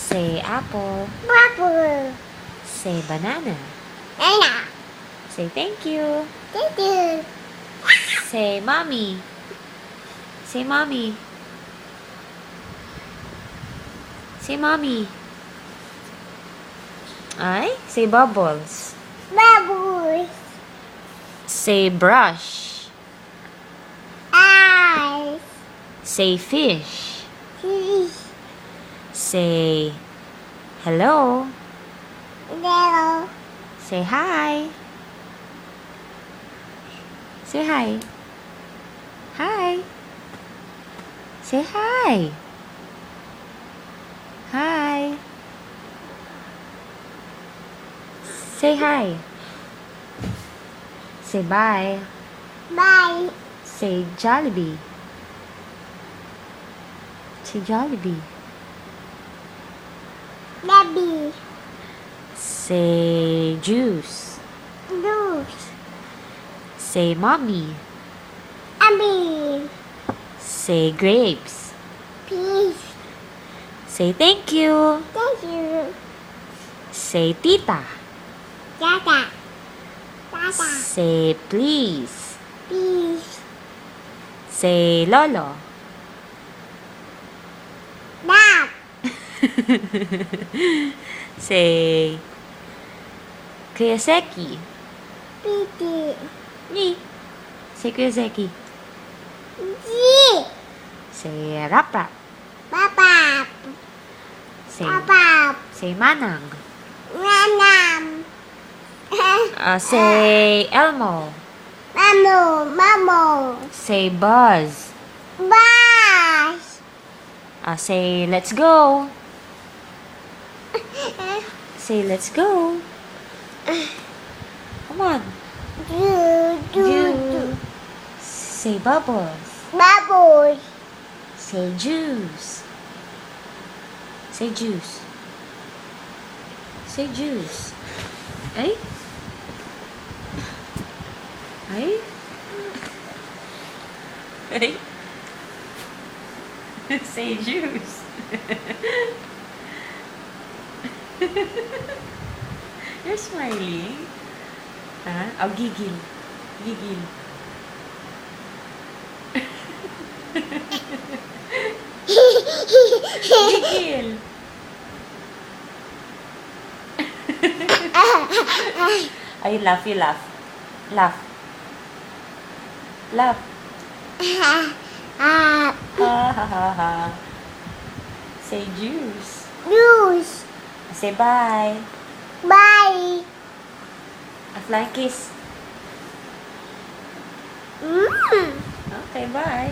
Say apple. Apple. Say banana. Anna. Say thank you. Thank you. Say mommy. Say mommy. Say mommy. Ay, say bubbles. Bubbles. Say brush. Eyes. Say fish. Fish. Say hello. Little. Say hi. Say hi. Hi. Say hi. Hi. Say hi. Say bye. Bye. Say Jollibee. Say Jollibee. Baby. Say juice. Juice. Say mommy. Abby. Say grapes. Peace. Say thank you. Thank you. Say tita. Dada. Dada. Say please. Peace. Say lolo. Dad. Say Kiyoseki. Pity. Ni. Say Kiyoseki. G. Say rap rap. Papa. Say Papa. say manang. Nanam. Say Elmo. Mamo. Mamo. Say Buzz. Bus. Say let's go. Say let's go. Come on. Do. Say bubbles. Bubbles. Say juice. Say juice. Say juice. Ay? Ay? Ay? Say juice. You're smiling. Huh? Oh, gigil. Gigil. Gigil. Ay, laugh, you laugh. Laugh. Laugh. Ha ha ha ha. Say juice. Juice. Say bye. Bye. A flying kiss. Mm. Okay, bye.